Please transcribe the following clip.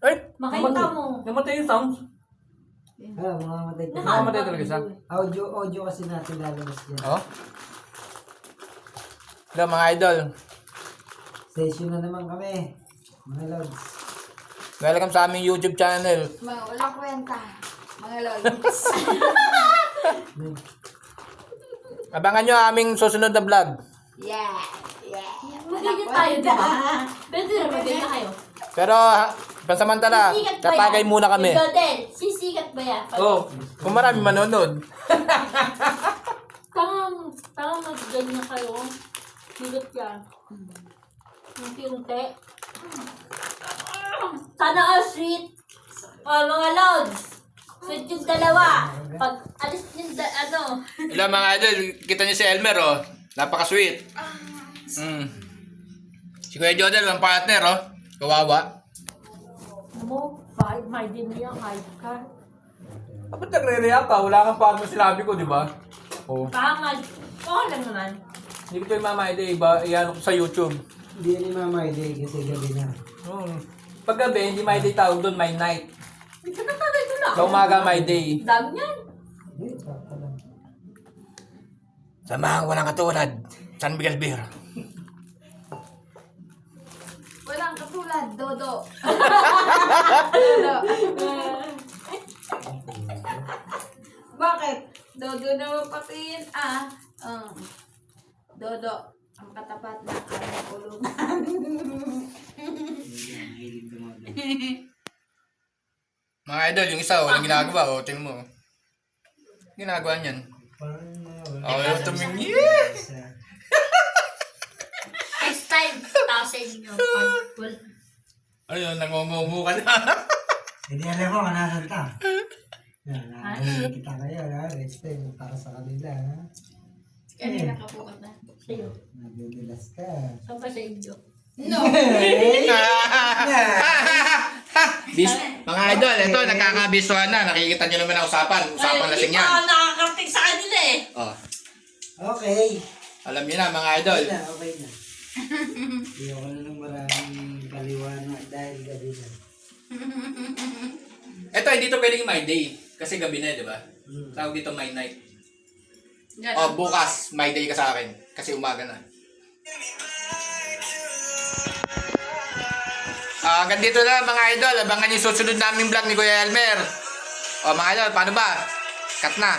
Ay! Makita mo. Namatay yung sounds. Mamamatay ka. Mamamatay talaga siya. Audio kasi natin lalabas dyan. Oh? Hello mga idol. Session na naman kami. Mga lods. Welcome sa aming YouTube channel. Mga walang kwenta. Mga lods. Abangan nyo aming susunod na vlog. Yeah. Yeah. Magiging tayo, di ba? Pwede na magiging tayo. Pero pansamantala, Sisikat ba yan? tatagay muna kami. Ikaw din, sisikat ba yan? Oh, kung marami manonood. Tangang mag-ganyan kayo. Sigat yan. Unti-unti. Sana all sweet. Mga lods. Sweet yung dalawa. Pag alis yung Hello mga idol, kita niyo si Elmer oh. Napaka-sweet. Si Kuya Jodel, ang partner oh. Kawawa. mo, may din niya, hype ka. Ba't nagre-react ka? Wala kang partner sinabi ko, di ba? Oh. Pangad. Oo lang naman. Hindi ko pa yung Mama Ide, iba, iyan ko sa YouTube. Hindi ni Mama Ide kasi gabi na. Pag gabi, hindi My Day tawag doon, My Night. Nagkatagay ko lang. Sa umaga, My Day. Dami niyan. Hindi, sakto lang. Samahan walang katulad. San Miguel Beer. Walang katulad. Dodo. Dodo. Bakit? Dodo na patiin. Dodo. Ang katapat na aming kulungan. Mga idol, yung isa, walang ginagawa. O, tingnan mo. Ginagawa niyan. Yung tumingin. Next time, tasin niyo. Ayun, nangungumu ka na. Hindi alam mo kung nasan ka. Kita kayo ha. Next time, para sa kanila ha. Kanina ka pumunta. Sa'yo. Nadudulas ka. Saan pa sa inyo? No. Mga idol, ito, nagkakabisuhan na. Nakikita nyo naman ang usapan. Usapan lasing yan. Hindi pa nakakarating sa kanila eh. Oh, Okay. alam nyo na, mga idol. Okay na, okay na. Hindi ako na ng maraming paliwanag dahil gabi na. Ito, hindi to pwedeng My Day. Kasi gabi na, di ba? Tawag dito My Night. Oh, bukas, My Day ka sa akin. Kasi umaga na. Hanggang dito na mga idol. Abangan yung susunod naming vlog ni Kuya Elmer. O mga idol, paano ba? Cut na.